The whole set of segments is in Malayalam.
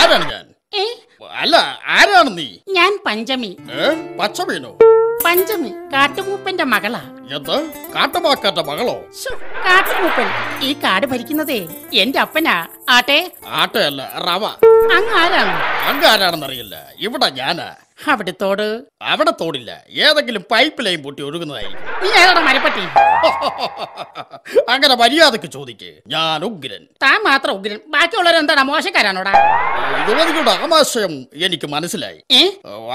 ആരാണ് ഞാൻ? അല്ല, ആരാണ് നീ? ഞാൻ പഞ്ചമി. പച്ചമീനോ? പഞ്ചമി കാട്ടുമൂപ്പന്റെ മകളാ. എന്ത്? കാട്ടുമാക്കാന്റെ മകളോ? കാട്ടുമൂപ്പൻ ഈ കാട് ഭരിക്കുന്നതേ എന്റെ അപ്പനാ. ആട്ടെ? ആട്ടയല്ല, റവ. അങ്ങാരാണ്? അങ്ങാരാണെന്നറിയില്ല. ഇവിടെ ഞാനാ. അവിടത്തോട്? അവിടെ തോടില്ല, ഏതെങ്കിലും പൈപ്പ് ലൈൻ പൊട്ടി ഒഴുകുന്നതായിരിക്കും. നീ ഏതാടാ മരപ്പട്ടി? അങ്ങനെ മര്യാദക്ക് ചോദിക്കേ. ഞാൻ ഉഗ്രൻ. താൻ മാത്രം ഉഗ്രൻ, ബാക്കിയുള്ളവരെന്താടാ മോശക്കാരാണോടാ? യുവതികളുടെ ആമാശയം എനിക്ക് മനസ്സിലായി.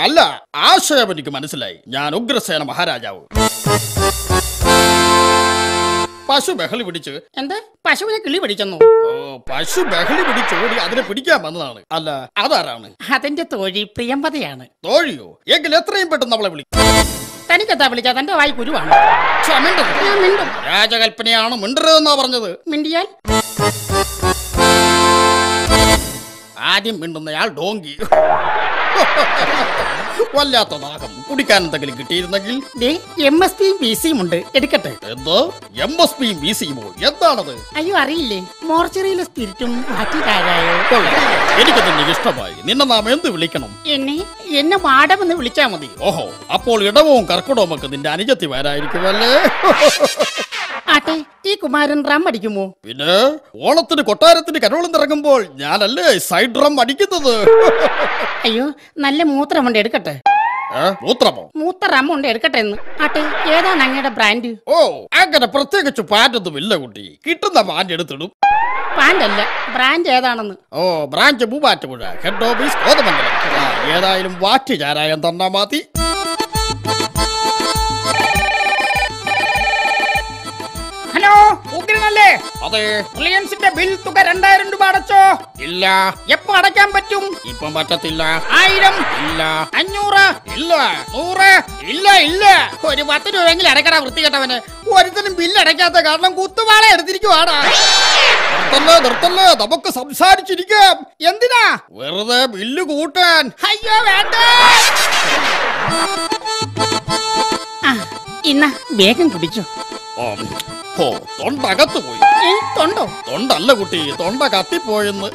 അല്ല, ആശയം എനിക്ക് മനസ്സിലായി. ഞാൻ ഉഗ്രസേന മഹാരാജാവ്. പശു ബഹളി പിടിച്ച്. എന്ത്? പശുവിനെ കിളി പിടിച്ചെന്നു? പശു ബഹളി പിടിച്ചോടി അതിനെ പിടിക്കാൻ വന്നതാണ്. അല്ല, അതാരാണ്? അതെന്റെ തോഴി പ്രിയംവദയാണ്. തോഴിയോ? എങ്കിൽ എത്രയും പെട്ടെന്ന് നമ്മളെ വിളിക്കും. തനിക്കെത്താ വിളിച്ചാ? തന്റെ വായി കുരുവാണ്. ഞാൻ മിണ്ടും. രാജകൽപ്പനയാണ്, മിണ്ടരുതെന്നാ പറഞ്ഞത്. മിണ്ടിയാൽ? ആദ്യം മിണ്ടുന്നയാൾ ഡോങ്കി. വല്ലാത്ത ദാഹം. കുടിക്കാൻ എന്തെങ്കിലും കിട്ടിയിരുന്നെങ്കിൽ. MSPയും VCയും ഉണ്ട്, എടുക്കട്ടെ? എന്തോ MSPയും VCയുമോ? എന്താണത്? അയ്യോ, അറിയില്ലേ? മോർച്ചറിയിലെ സ്പിരിറ്റും ബാക്കിക്കാരായോ? എനിക്ക് തന്നെ ഇഷ്ടമായി. നിന്നെ നാം എന്ത് വിളിക്കണം? എന്നെ മാഡമെന്ന് വിളിച്ചാ മതി. ഓഹോ, അപ്പോൾ ഇടവും കർക്കിടവും ഒക്കെ നിന്റെ അനുജത്തി വരായിരിക്കുമല്ലേ? ആട്ടെ, ഈ കുമാരൻ ഡ്രം അടിക്കുമോ? പിന്നെ ഓണത്തിന് കൊട്ടാരത്തിന് കരോളം ഇറങ്ങുമ്പോൾ ഞാനല്ലേ സൈഡ് ഡ്രം അടിക്കുന്നത്. അയ്യോ, നല്ല മൂത്രമുണ്ട്, എടുക്കട്ടെ? മൂത്രമോ? മൂത്രമുണ്ട്, എടുക്കട്ടെ എന്ന്. ആട്ടെ, ഏതാണ് അങ്ങയുടെ ബ്രാൻഡ്? ഓ, അങ്ങനെ പ്രത്യേകിച്ച് പാൻറ്റൊന്നും ഇല്ല കുട്ടി. കിട്ടുന്ന പാൻറ് എടുത്തിടും. പാൻറ്റല്ല, ബ്രാൻഡ് ഏതാണെന്ന്. ഓ, branch Muvattupuzha, head office Kothamangalam. ഏതായാലും വാറ്റ് ചാരായം തന്നാ മതി. ഹലോ, ഉഗ്രനല്ലേ? അതെ. റിലയൻസിന്റെ ബിൽ തുക 2000 രൂപ അടച്ചോ? ഇല്ല. എപ്പോ അടയ്ക്കാൻ പറ്റും? ഇപ്പം പറ്റത്തില്ല. 1000? ഇല്ല. 500? ഇല്ല. 100? ഇല്ല. ഇല്ല. ഒരു 10 രൂപയെങ്കിലും അടയ്ക്കടാ, വൃത്തികെട്ടവന്. ഒരുത്തനും ബില്ല് അടയ്ക്കാത്ത കാരണം കുത്തുവാള എടുത്തിരിക്കുവാടാ. നിർത്തല്ലേ, നമുക്ക് സംസാരിച്ചിരിക്കാം. എന്തിനാ? വെറുതെ ബില്ല് കൂട്ടാൻ. അയ്യോ, വേണ്ട. ഇന്ന വേഗം കുടിച്ചു. ഓ, തൊണ്ടകത്ത് പോയി. തൊണ്ടോ? തൊണ്ടല്ല കുട്ടി, തൊണ്ട കത്തിപ്പോയെന്ന്.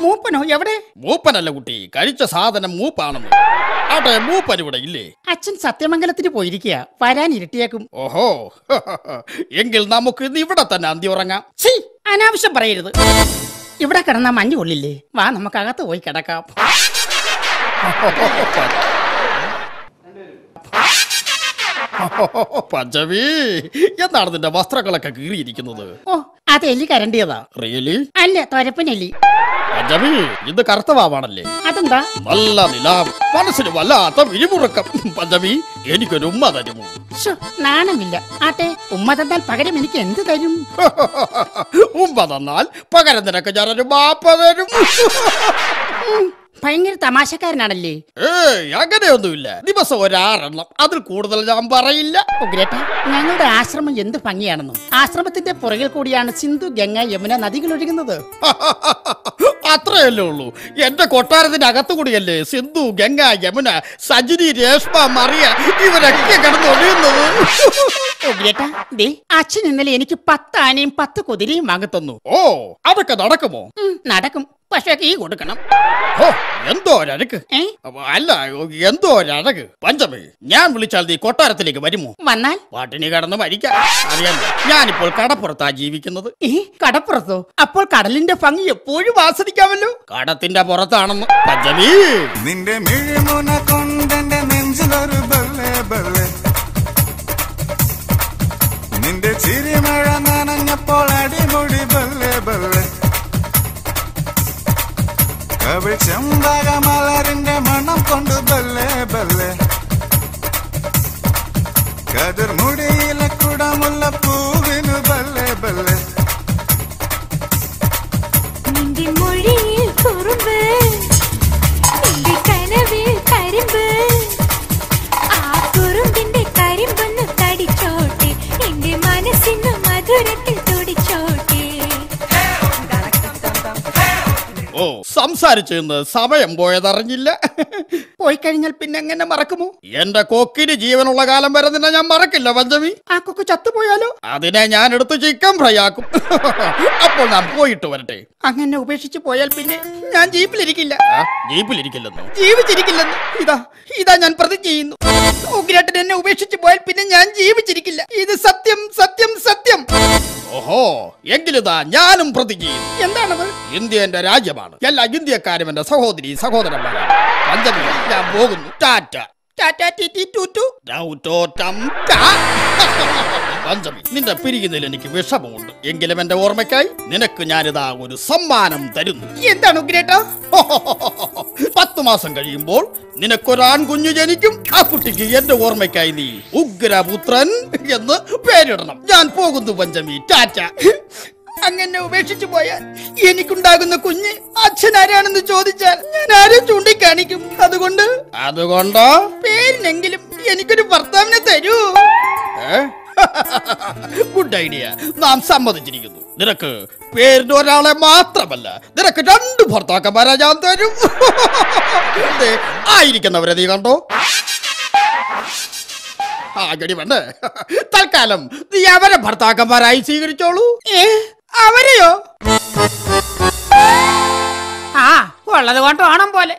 മൂപ്പനോ? എവിടെ? മൂപ്പനല്ല കുട്ടി, കഴിച്ച സാധനം മൂപ്പാണെന്ന്. ആട്ടെ, മൂപ്പൻ ഇവിടെ ഇല്ലേ? അച്ഛൻ സത്യമംഗലത്തിന് പോയിരിക്കുക, വരാൻ ഇരുട്ടിയേക്കും. ഓഹോ, എങ്കിൽ നമുക്ക് ഇന്ന് ഇവിടെ തന്നെ അന്തി ഉറങ്ങാം. അനാവശ്യം പറയരുത്. ഇവിടെ കിടന്നാ മഞ്ഞ് കൊള്ളില്ലേ? വാ, നമുക്ക് അകത്ത് പോയി കിടക്കാം. പഞ്ചമി, എന്താണ് നിന്റെ വസ്ത്രങ്ങളൊക്കെ കീറിയിരിക്കുന്നത്? ഓ, അത് എലി കരണ്ടിയതാ. റിയലി? അല്ല, തൊരപ്പനെലി. പഞ്ചമി, ഇത് കറുത്തവാണല്ലേ? അതെന്താ? നല്ല നിലാവ്, മനസ്സിന് വല്ലാത്ത വിരിമുറുക്കം. പഞ്ചമി, എനിക്കൊരു ഉമ്മ തരുമോ? നാണമില്ല. ആട്ടെ, ഉമ്മ തന്നാൽ പകരം എനിക്ക് എന്ത് തരും? ഉമ്മ തന്നാൽ പകരം നിനക്ക് ഞാനൊരു മാപ്പ തരും. ഭയങ്കര തമാശക്കാരനാണല്ലേ? അങ്ങനെയൊന്നുമില്ല. ദിവസം 6 എണ്ണം, അതിൽ കൂടുതൽ ഞാൻ പറയില്ല. ഉഗ്രേട്ട, ഞങ്ങളുടെ ആശ്രമം എന്ത് ഭംഗിയാണെന്നും. ആശ്രമത്തിന്റെ പുറകിൽ കൂടിയാണ് സിന്ധു, ഗംഗ, യമുന നദികൾ ഒഴുകുന്നത്. അത്രയല്ലേ ഉള്ളൂ. എന്റെ കൊട്ടാരത്തിന്റെ അകത്തുകൂടിയല്ലേ സിന്ധു, ഗംഗ, യമുന, സജിനി, രേഷ്മ, മറിയ ഇവരൊക്കെ കിടന്ന് ഒഴുകുന്നത്. ഉഗ്രേട്ട, ദേ അച്ഛൻ ഇന്നലെ എനിക്ക് 10 ആനയും 10 കുതിരയും വാങ്ങിത്തന്നു. ഓ, അതൊക്കെ നടക്കുമോ? നടക്കും, പക്ഷേ ഈ കൊടുക്കണം. ഓ, എന്തോ ഒരഴക്ക്. അല്ല, എന്തോ ഒരഴക്. പഞ്ചമി, ഞാൻ വിളിച്ചാൽ നീ കൊട്ടാരത്തിലേക്ക് വരുമോ? വന്നാൽ പാട്ടിനി കടന്ന് മരിക്കാം. അറിയാമോ, ഞാനിപ്പോൾ കടപ്പുറത്താ ജീവിക്കുന്നത്. കടപ്പുറത്തോ? അപ്പോൾ കടലിന്റെ ഭംഗി എപ്പോഴും ആസ്വദിക്കാമല്ലോ. കടത്തിന്റെ പുറത്താണെന്ന്. പഞ്ചമി, നിന്റെ മിഴിമുന കൊണ്ടെന്റെ നെഞ്ചിലൊരു ബല്ലേ ബല്ലേ, നിന്റെ ചിരിമഴ നനഞ്ഞപ്പോൾ അടിമുടി ബല്ലേ ബല്ലേ, കവിൾ ചെമ്പകമലരിന്റെ മണം കൊണ്ട് ബല്ലേ ബല്ലേ, കതിർമുടിയിലെ കുടമുള്ള പൂവിനു ബല്ലേ ബല്ലേ, നിന്റെ മൊഴിയിൽ കുറുമ്പ്, നിന്റെ കനവിൽ കരിമ്പ്, ആ കുറുമ്പിന്റെ കരിമ്പൊന്ന് കടിച്ചോട്ടെ, എന്റെ മനസ്സിന് മധുരത്തിൽ തുടിച്ചോട്ടെ. ഓ, സംസാരിച്ചെന്ന് സമയം പോയതറിഞ്ഞില്ല. പോയി കഴിഞ്ഞാൽ പിന്നെ എങ്ങനെ മറക്കുമോ? എന്റെ കൊക്കിന് ജീവനുള്ള കാലം വരെ നിന്നെ ഞാൻ മറക്കില്ല പഞ്ചമി. ആ കൊക്ക് ചത്തുപോയാലോ? അതിനെ ഞാൻ എടുത്ത് ചിക്കൻ ഫ്രൈ ആക്കും. അപ്പോൾ ഞാൻ പോയിട്ട് വരട്ടെ. അങ്ങനെ ഉപേക്ഷിച്ച് പോയാൽ പിന്നെ ഞാൻ ജീപ്പിലിരിക്കില്ല. ജീപ്പിലിരിക്കില്ലെന്നോ? ജീവിച്ചിരിക്കില്ലെന്ന്. ഇതാ ഞാൻ പ്രതിജ്ഞ ചെയ്യുന്നു. ഉഗ്രേട്ടൻ എന്നെ ഉപേക്ഷിച്ച് പോയാൽ പിന്നെ ഞാൻ ജീവിച്ചിരിക്കില്ല. ഇത് സത്യം സത്യം സത്യം. ഓഹോ, എങ്കിലിതാ ഞാനും പ്രതിജ്ഞ ചെയ്യുന്നു. എന്താണത്? ഇന്ത്യ എന്റെ രാജ്യമാണ്. എല്ലാ ഇന്ത്യക്കാരും എന്റെ സഹോദരി സഹോദരന്മാരാണ്. പഞ്ചമി, ഞാൻ പോകുന്നു. ടാറ്റ. പഞ്ചമി, നിന്റെ പിരിയുന്നതിൽ എനിക്ക് വിഷമമുണ്ട്. എങ്കിലും എന്റെ ഓർമ്മയ്ക്കായി നിനക്ക് ഞാനിതാ ഒരു സമ്മാനം തരുന്നു. എന്താണ് ഉഗ്രേട്ടാ? 10 മാസം കഴിയുമ്പോൾ നിനക്കൊരാൺകുഞ്ഞു ജനിക്കും. ആ കുട്ടിക്ക് എന്റെ ഓർമ്മയ്ക്കായി നീ ഉഗ്രപുത്രൻ എന്ന് പേരിടണം. ഞാൻ പോകുന്നു പഞ്ചമി. ടാറ്റ. അങ്ങനെ ഉപേക്ഷിച്ചു പോയാൽ എനിക്കുണ്ടാകുന്ന കുഞ്ഞ് അച്ഛനാരാണെന്ന് ചോദിച്ചാൽ ഞാൻ ആരെ ചൂണ്ടിക്കാണിക്കും? അതുകൊണ്ട് പേരിനെങ്കിലും എനിക്കൊരു ഭർത്താവിനെ തരൂ. Good idea. നാം സമ്മതിച്ചിരിക്കുന്നു. നിനക്ക് പേരിന് ഒരാളെ മാത്രമല്ല, നിനക്ക് 2 ഭർത്താക്കന്മാരെ ഞാൻ തരും. ആയിരിക്കുന്നവരെ നീ കണ്ടോ? ഗടി വേണ്ടേ? തൽക്കാലം നീ അവരെ ഭർത്താക്കന്മാരായി സ്വീകരിച്ചോളൂ. അവരെയോ? ഉള്ളത് കൊണ്ട് ഓണം പോലെ.